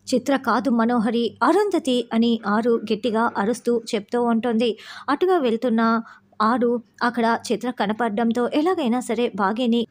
చిత్ర కాదు మనోహరి, అరుంధతి అని ఆరు గట్టిగా అరుస్తూ చెప్తూ ఉంటుంది. అటుగా వెళ్తున్న ఆరు అక్కడ చిత్ర కనపడడంతో ఎలాగైనా సరే భాగ్యని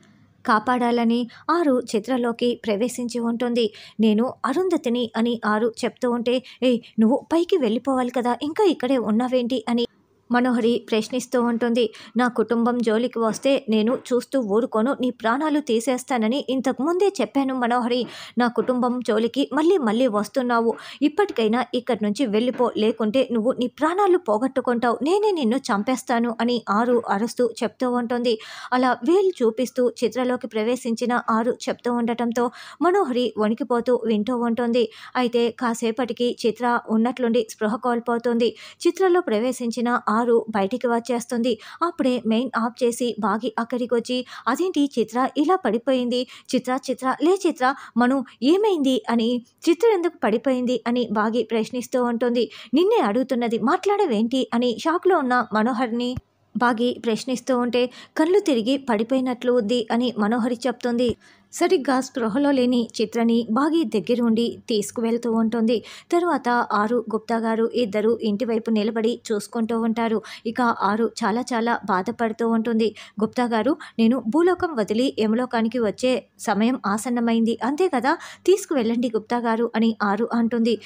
కాపాడాలని ఆరు చిత్రలోకి ప్రవేశించి ఉంటుంది. నేను అరుంధతిని అని ఆరు చెప్తూ ఉంటే, ఏయ్ నువ్వు పైకి వెళ్ళిపోవాలి కదా, ఇంకా ఇక్కడే ఉన్నావేంటి అని మనోహరి ప్రశ్నిస్తూ ఉంటుంది. నా కుటుంబం జోలికి వస్తే నేను చూస్తూ ఊరుకోను, నీ ప్రాణాలు తీసేస్తానని ఇంతకుముందే చెప్పాను మనోహరి. నా కుటుంబం జోలికి మళ్ళీ మళ్ళీ వస్తున్నావు. ఇప్పటికైనా ఇక్కడి నుంచి వెళ్ళిపో, లేకుంటే నువ్వు నీ ప్రాణాలు పోగొట్టుకుంటావు, నేనే నిన్ను చంపేస్తాను అని ఆరు అరుస్తూ చెప్తూ ఉంటుంది. అలా వేలు చూపిస్తూ చిత్రలోకి ప్రవేశించిన ఆరు చెప్తూ ఉండటంతో మనోహరి వణికిపోతూ వింటూ ఉంటుంది. అయితే కాసేపటికి చిత్ర ఉన్నట్లుండి స్పృహ కోల్పోతుంది. చిత్రలో ప్రవేశించిన ఆరు బయటికి వచ్చేస్తుంది. అప్పుడే మెయిన్ ఆఫ్ చేసి బాగి అక్కడికి వచ్చి, అదేంటి చిత్ర ఇలా పడిపోయింది, చిత్ర లే చిత్ర, మను ఏమైంది అని, చిత్ర ఎందుకు పడిపోయింది అని బాగి ప్రశ్నిస్తూ ఉంటుంది. నిన్నే అడుగుతున్నది, మాట్లాడవేంటి అని షాక్లో ఉన్న మనోహర్ని బాగి ప్రశ్నిస్తూ ఉంటే, కళ్ళు తిరిగి పడిపోయినట్లు ఉంది అని మనోహరి చెప్తుంది. సరిగ్గా స్పృహలో లేని చిత్రని బాగి దగ్గరుండి తీసుకువెళ్తూ ఉంటుంది. తరువాత ఆరు గుప్తా గారు ఇద్దరు ఇంటివైపు నిలబడి చూసుకుంటూ ఉంటారు. ఇక ఆరు చాలా చాలా బాధపడుతూ ఉంటుంది. గుప్తా గారు, నేను భూలోకం వదిలి యమలోకానికి వచ్చే సమయం ఆసన్నమైంది, అంతే కదా, తీసుకువెళ్ళండి గుప్తా గారు అని ఆరు అంటుంది.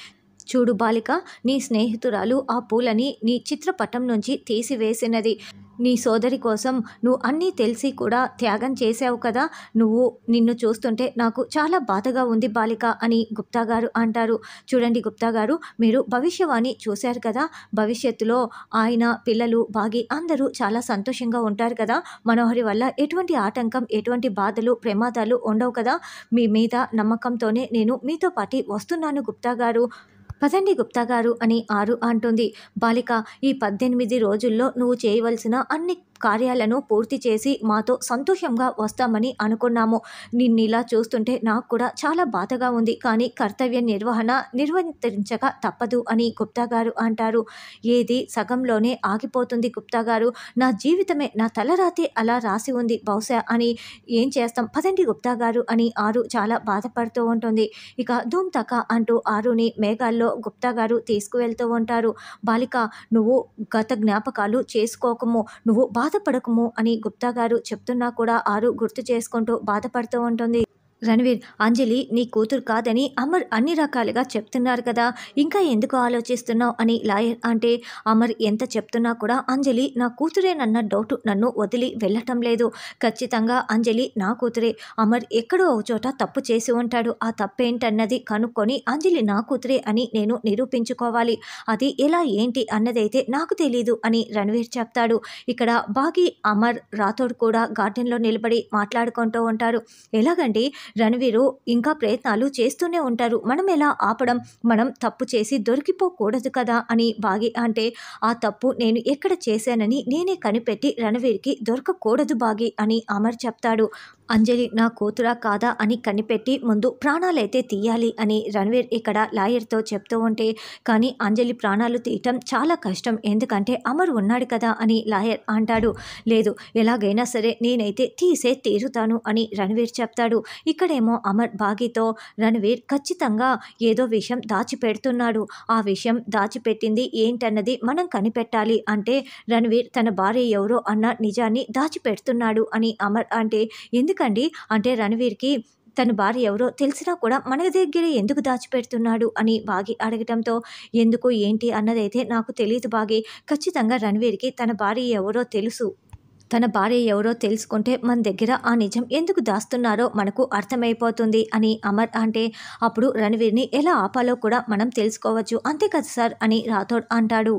చూడు బాలిక, నీ స్నేహితురాలు ఆ పూలని నీ చిత్రపటం నుంచి తీసివేసినది. నీ సోదరి కోసం నువ్వు అన్నీ తెలిసి కూడా త్యాగం చేశావు కదా, నిన్ను చూస్తుంటే నాకు చాలా బాధగా ఉంది బాలిక అని గుప్తా గారు అంటారు. చూడండి గుప్తా గారు, మీరు భవిష్యవాణి చూశారు కదా, భవిష్యత్తులో ఆయన పిల్లలు బాగి అందరూ చాలా సంతోషంగా ఉంటారు కదా, మనోహరి వల్ల ఎటువంటి ఆటంకం, ఎటువంటి బాధలు, ప్రమాదాలు ఉండవు కదా, మీ మీద నమ్మకంతోనే నేను మీతో పాటు వస్తున్నాను గుప్తా గారు, పదండి గుప్తా గారు అని ఆరు అంటుంది. బాలిక, ఈ 18 రోజుల్లో నువ్వు చేయవలసిన అన్ని కార్యాలను పూర్తి చేసి మాతో సంతోషంగా వస్తామని అనుకున్నాము. నిన్నిలా చూస్తుంటే నాకు కూడా చాలా బాధగా ఉంది, కానీ కర్తవ్య నిర్వర్తించక తప్పదు అని గుప్తా గారు అంటారు. ఏది సగంలోనే ఆగిపోతుంది గుప్తా గారు, నా జీవితమే, నా తలరాతే అలా రాసి ఉంది బహుశా అని, ఏం చేస్తాం, పదండి గుప్తా గారు అని ఆరు చాలా బాధపడుతూ ఉంటుంది. ఇక ధూమ్ తక అంటూ ఆరుని మేఘాల్లో గుప్తా గారు తీసుకువెళ్తూ ఉంటారు. బాలిక, నువ్వు గత జ్ఞాపకాలు చేసుకోకము, నువ్వు బాధపడకము అని గుప్తా గారు చెప్తున్నా కూడా ఆరు గుర్తు చేసుకుంటూ బాధపడుతూ ఉంటుంది. రణవీర్, అంజలి నీ కూతురు కాదని అమర్ అన్ని రకాలుగా చెప్తున్నారు కదా, ఇంకా ఎందుకు ఆలోచిస్తున్నావు అని లాయర్ అంటే, అమర్ ఎంత చెప్తున్నా కూడా అంజలి నా కూతురేనన్న డౌట్ నన్ను వదిలి వెళ్ళటం లేదు. ఖచ్చితంగా అంజలి నా కూతురే. అమర్ ఎక్కడో ఒక చోట తప్పు చేసి ఉంటాడు. ఆ తప్పేంటన్నది కనుక్కొని అంజలి నా కూతురే అని నేను నిరూపించుకోవాలి. అది ఎలా ఏంటి అన్నదైతే నాకు తెలీదు అని రణవీర్ చెప్తాడు. ఇక్కడ బాగి, అమర్, రాథోడ్ కూడా గార్డెన్లో నిలబడి మాట్లాడుకుంటూ ఉంటారు. ఎలాగండి, రణవీరు ఇంకా ప్రయత్నాలు చేస్తూనే ఉంటారు, మనం ఎలా ఆపడం, మనం తప్పు చేసి దొరికిపోకూడదు కదా అని బాగి అంటే, ఆ తప్పు నేను ఎక్కడ చేశానని నేనే కనిపెట్టి రణవీర్కి దొరకకూడదు బాగి అని అమర్ చెప్తాడు. అంజలి నా కూతురా కాదా అని కనిపెట్టి ముందు ప్రాణాలైతే తీయాలి అని రణవీర్ ఇక్కడ లాయర్తో చెప్తూ ఉంటే, కానీ అంజలి ప్రాణాలు తీయటం చాలా కష్టం, ఎందుకంటే అమర్ ఉన్నాడు కదా అని లాయర్ అంటాడు. లేదు, ఎలాగైనా సరే నేనైతే తీసే తీరుతాను అని రణవీర్ చెప్తాడు. ఇక్కడేమో అమర్ బాగితో, రణవీర్ ఖచ్చితంగా ఏదో విషయం దాచిపెడుతున్నాడు, ఆ విషయం దాచిపెట్టింది ఏంటన్నది మనం కనిపెట్టాలి అంటే రణవీర్ తన భార్య ఎవరో అన్న నిజాన్ని దాచిపెడుతున్నాడు అని అమర్ అంటే, ఎందుకండి అంటే రణవీర్కి తన భార్య ఎవరో తెలిసినా కూడా మన దగ్గర ఎందుకు దాచిపెడుతున్నాడు అని బాగి అడగటంతో, ఎందుకు ఏంటి అన్నదైతే నాకు తెలియదు బాగి, ఖచ్చితంగా రణవీర్కి తన భార్య ఎవరో తెలుసు, తన భార్య ఎవరో తెలుసుకుంటే మన దగ్గర ఆ నిజం ఎందుకు దాస్తున్నారో మనకు అర్థమైపోతుంది అని అమర్ అంటే, అప్పుడు రణవీర్ని ఎలా ఆపాలో కూడా మనం తెలుసుకోవచ్చు, అంతే కదా సార్ అని రాథోడ్ అంటాడు.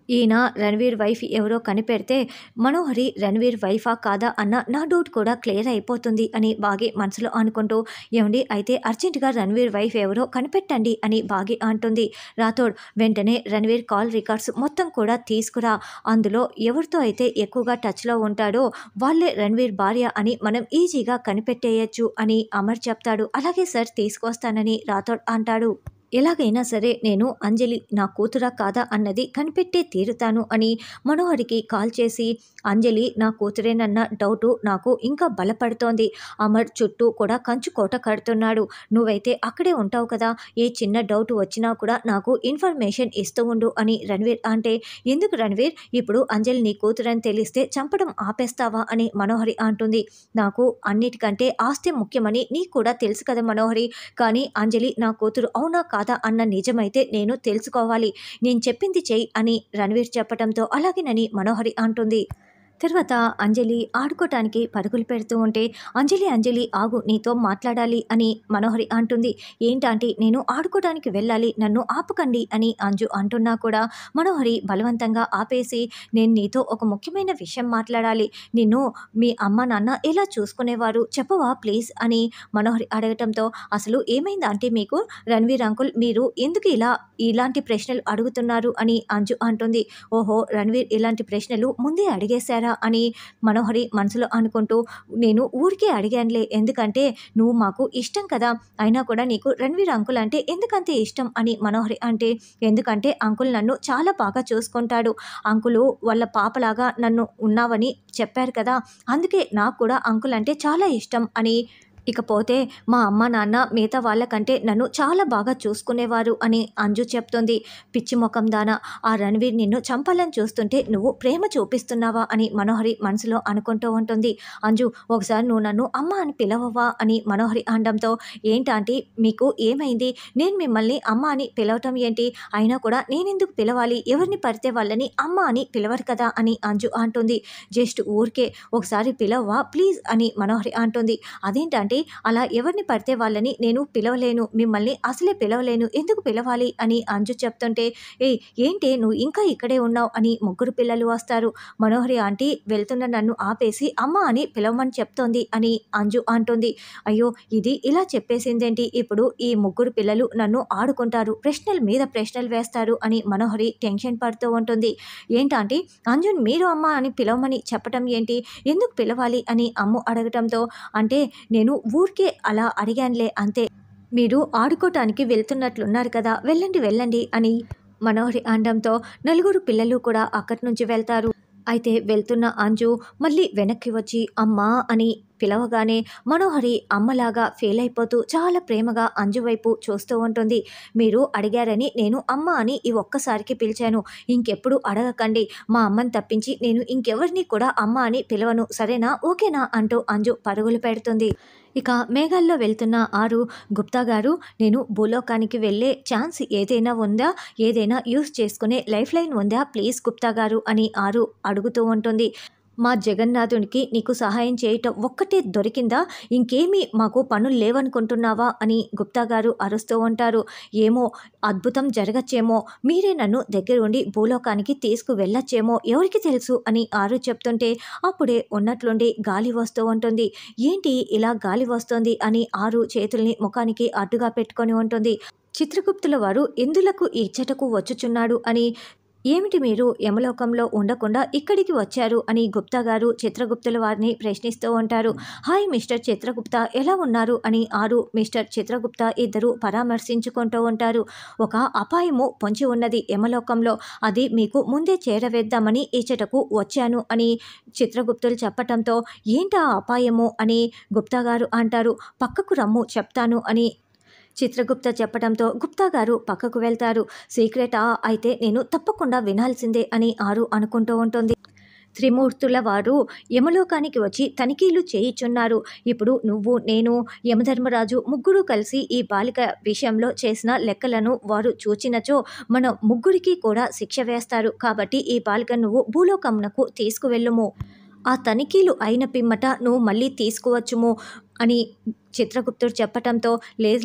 ఈయన రణవీర్ వైఫ్ ఎవరో కనిపెడితే మనోహరి రణవీర్ వైఫా కాదా అన్న నా డౌట్ కూడా క్లియర్ అయిపోతుంది అని బాగి మనసులో అనుకుంటూ, ఏమండి అయితే అర్జెంటుగా రణవీర్ వైఫ్ ఎవరో కనిపెట్టండి అని బాగి అంటుంది. రాథోడ్, వెంటనే రణవీర్ కాల్ రికార్డ్స్ మొత్తం కూడా తీసుకురా, అందులో ఎవరితో అయితే ఎక్కువగా టచ్లో ఉంటాడో వాళ్ళే రణవీర్ భార్య అని మనం ఈజీగా కనిపెట్టేయచ్చు అని అమర్ చెప్తాడు. అలాగే సార్, తీసుకొస్తానని రాథోడ్ అంటాడు. ఎలాగైనా సరే నేను అంజలి నా కూతురా కాదా అన్నది కనిపెట్టే తీరుతాను అని మనోహరికి కాల్ చేసి, అంజలి నా కూతురేనన్న డౌటు నాకు ఇంకా బలపడుతోంది. అమర్ చుట్టూ కూడా కంచు కోట కడుతున్నాడు. నువ్వైతే అక్కడే ఉంటావు కదా, ఏ చిన్న డౌట్ వచ్చినా కూడా నాకు ఇన్ఫర్మేషన్ ఇస్తూ ఉండు అని రణ్వీర్ అంటే, ఎందుకు రణ్వీర్, ఇప్పుడు అంజలి నీ కూతురని తెలిస్తే చంపడం ఆపేస్తావా అని మనోహరి అంటుంది. నాకు అన్నిటికంటే ఆస్తి ముఖ్యమని నీకు కూడా తెలుసు కదా మనోహరి, కానీ అంజలి నా కూతురు అవునా కాదా అన్న నిజమైతే నేను తెలుసుకోవాలి. నేను చెప్పింది చెయ్యి అని రణ్వీర్ చెప్పడంతో అలాగేనని మనోహరి అంటుంది. తర్వాత అంజలి ఆడుకోవటానికి పరుగులు పెడుతూ ఉంటే, అంజలి ఆగు, నీతో మాట్లాడాలి అని మనోహరి అంటుంది. ఏంటంటే నేను ఆడుకోవడానికి వెళ్ళాలి, నన్ను ఆపకండి అని అంజు అంటున్నా కూడా మనోహరి బలవంతంగా ఆపేసి, నేను నీతో ఒక ముఖ్యమైన విషయం మాట్లాడాలి, నిన్ను మీ అమ్మ నాన్న ఎలా చూసుకునేవారు చెప్పవా ప్లీజ్ అని మనోహరి అడగటంతో, అసలు ఏమైందా అంటే మీకు రణ్వీర్ అంకుల్, మీరు ఎందుకు ఇలాంటి ప్రశ్నలు అడుగుతున్నారు అని అంజు అంటుంది. ఓహో, రణ్వీర్ ఇలాంటి ప్రశ్నలు ముందే అడిగేశారా అని మనోహరి మనసులో అనుకుంటూ, నేను ఊరికే అడిగానులే, ఎందుకంటే నువ్వు మాకు ఇష్టం కదా, అయినా కూడా నీకు రణ్వీర్ అంకుల్ అంటే ఎందుకంతే ఇష్టం అని మనోహరి అంటే, ఎందుకంటే అంకుల్ నన్ను చాలా బాగా చూసుకుంటాడు, అంకులు వాళ్ళ పాపలాగా నన్ను ఉన్నావని చెప్పారు కదా, అందుకే నాకు కూడా అంకుల్ అంటే చాలా ఇష్టం అని, ఇకపోతే మా అమ్మ నాన్న మిగతా వాళ్ళకంటే నన్ను చాలా బాగా చూసుకునేవారు అని అంజు చెప్తుంది. పిచ్చి ముఖం దానా, ఆ రణ్వీర్ నిన్ను చంపాలని చూస్తుంటే నువ్వు ప్రేమ చూపిస్తున్నావా అని మనోహరి మనసులో అనుకుంటూ ఉంటుంది. అంజు, ఒకసారి నువ్వు నన్ను అమ్మ అని పిలవవా అని మనోహరి అనడంతో, ఏంటంటే మీకు ఏమైంది, నేను మిమ్మల్ని అమ్మ అని పిలవటం ఏంటి, అయినా కూడా నేనెందుకు పిలవాలి, ఎవరిని పడితే వాళ్ళని అమ్మ అని పిలవరు కదా అని అంజు అంటుంది. జస్ట్ ఊరికే ఒకసారి పిలవవా ప్లీజ్ అని మనోహరి అంటుంది. అదేంటంటే అలా ఎవరిని పడితే వాళ్ళని నేను పిలవలేను, మిమ్మల్ని అసలే పిలవలేను, ఎందుకు పిలవాలి అని అంజు చెప్తుంటే, ఏంటి నువ్వు ఇంకా ఇక్కడే ఉన్నావు అని ముగ్గురు పిల్లలు వస్తారు. మనోహరి ఆంటీ వెళ్తున్న నన్ను ఆపేసి అమ్మ అని పిలవమని చెప్తోంది అని అంజు అంటుంది. అయ్యో, ఇది ఇలా చెప్పేసిందేంటి, ఇప్పుడు ఈ ముగ్గురు పిల్లలు నన్ను ఆడుకుంటారు, ప్రశ్నల మీద ప్రశ్నలు వేస్తారు అని మనోహరి టెన్షన్ పడుతూ ఉంటుంది. ఏంటంటే అంజుని మీరు అమ్మ అని పిలవమని చెప్పటం ఏంటి, ఎందుకు పిలవాలి అని అమ్ము అడగటంతో, అంటే నేను ఊరికే అలా అడిగానులే అంతే, మీరు ఆడుకోవటానికి వెళ్తున్నట్లున్నారు కదా, వెళ్ళండి అని మనోహరి అనడంతో నలుగురు పిల్లలు కూడా అక్కడి నుంచి వెళ్తారు. అయితే వెళ్తున్న అంజు మళ్ళీ వెనక్కి వచ్చి అమ్మా అని పిలవగానే మనోహరి అమ్మలాగా ఫీల్ అయిపోతూ చాలా ప్రేమగా అంజు వైపు చూస్తూ ఉంటుంది. మీరు అడిగారని నేను అమ్మ అని ఈ ఒక్కసారికి పిలిచాను, ఇంకెప్పుడు అడగకండి, మా అమ్మని తప్పించి నేను ఇంకెవరిని కూడా అమ్మ అని పిలవను, సరేనా, ఓకేనా అంటూ అంజు పరుగులు పెడుతుంది. ఇక మేఘాల్లో వెళ్తున్న ఆరు, గుప్తా గారు, నేను భూలోకానికి వెళ్ళే ఛాన్స్ ఏదైనా ఉందా, ఏదైనా యూస్ చేసుకునే లైఫ్ లైన్ ఉందా ప్లీజ్ గుప్తా గారు అని ఆరు అడుగుతూ ఉంటుంది. మా జగన్నాథునికి నీకు సహాయం చేయటం ఒక్కటే దొరికిందా, ఇంకేమీ మాకు పనులు లేవనుకుంటున్నావా అని గుప్తా గారు అరుస్తూ ఉంటారు. ఏమో, అద్భుతం జరగచ్చేమో, మీరే నన్ను దగ్గరుండి భూలోకానికి తీసుకువెళ్ళచ్చేమో, ఎవరికి తెలుసు అని ఆరు చెప్తుంటే అప్పుడే ఉన్నట్లుండి గాలి వస్తూ ఉంటుంది. ఏంటి ఇలా గాలి వస్తుంది అని ఆరు చేతుల్ని ముఖానికి అడ్డుగా పెట్టుకొని ఉంటుంది. చిత్రగుప్తుల వారు ఎందులకు ఇచ్చటకు వచ్చుచున్నాడు అని, ఏమిటి మీరు యమలోకంలో ఉండకుండా ఇక్కడికి వచ్చారు అని గుప్తా గారు చిత్రగుప్తుల వారిని ప్రశ్నిస్తూ ఉంటారు. హాయ్ మిస్టర్ చిత్రగుప్త, ఎలా ఉన్నారు అని ఆరు మిస్టర్ చిత్రగుప్త ఇద్దరు పరామర్శించుకుంటూ ఉంటారు. ఒక అపాయము పొంచి ఉన్నది యమలోకంలో, అది మీకు ముందే చేరవేద్దామని ఇచ్చటకు వచ్చాను అని చిత్రగుప్తులు చెప్పటంతో, ఏంటా అపాయము అని గుప్తా గారు అంటారు. పక్కకు రమ్ము చెప్తాను అని చిత్రగుప్త చెప్పడంతో గుప్తా గారు పక్కకు వెళ్తారు. సీక్రెటా, అయితే నేను తప్పకుండా వినాల్సిందే అని ఆరు అనుకుంటూ ఉంటుంది. త్రిమూర్తుల వారు యమలోకానికి వచ్చి తనిఖీలు చేయిచున్నారు. ఇప్పుడు నువ్వు, నేను, యమధర్మరాజు ముగ్గురు కలిసి ఈ బాలిక విషయంలో చేసిన లెక్కలను వారు చూచినచో మన ముగ్గురికి కూడా శిక్ష వేస్తారు. కాబట్టి ఈ బాలిక నువ్వు భూలోకమునకు తీసుకువెళ్ళుము, ఆ తనిఖీలు అయిన పిమ్మట నువ్వు మళ్ళీ తీసుకువచ్చుము అని చిత్రగుప్తుడు చెప్పటంతో,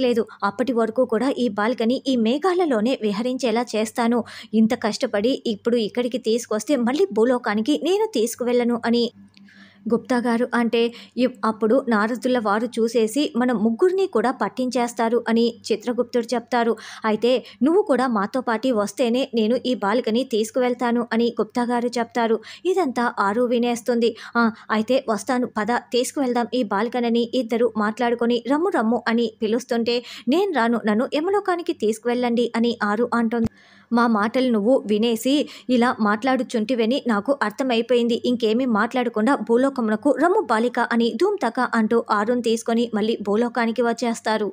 లేదు, అప్పటి వరకు కూడా ఈ బాలికని ఈ మేఘాలలోనే విహరించేలా చేస్తాను, ఇంత కష్టపడి ఇప్పుడు ఇక్కడికి తీసుకొస్తే మళ్ళీ భూలోకానికి నేను తీసుకువెళ్ళను అని గుప్తా గారు అంటే అప్పుడు నారదుల వారు చూసేసి మనం ముగ్గురిని కూడా పట్టించేస్తారు అని చిత్రగుప్తుడు చెప్తారు. అయితే నువ్వు కూడా మాతో పాటి వస్తేనే నేను ఈ బాలికని తీసుకువెళ్తాను అని గుప్తా గారు చెప్తారు. ఇదంతా ఆరు వినేస్తుంది. అయితే వస్తాను పద తీసుకువెళ్దాం ఈ బాలికనని ఇద్దరు మాట్లాడుకొని రమ్ము రమ్ము అని పిలుస్తుంటే నేను రాను, నన్ను యమలోకానికి తీసుకువెళ్ళండి అని ఆరు అంటుంది. మా మాటలు నువ్వు వినేసి ఇలా మాట్లాడుచుంటివని నాకు అర్థమైపోయింది. ఇంకేమీ మాట్లాడకుండా భూలోకమునకు రమ్ము బాలిక అని ధూమ్ తక అంటూ ఆరుని తీసుకొని మళ్ళీ భూలోకానికి వచ్చేస్తారు.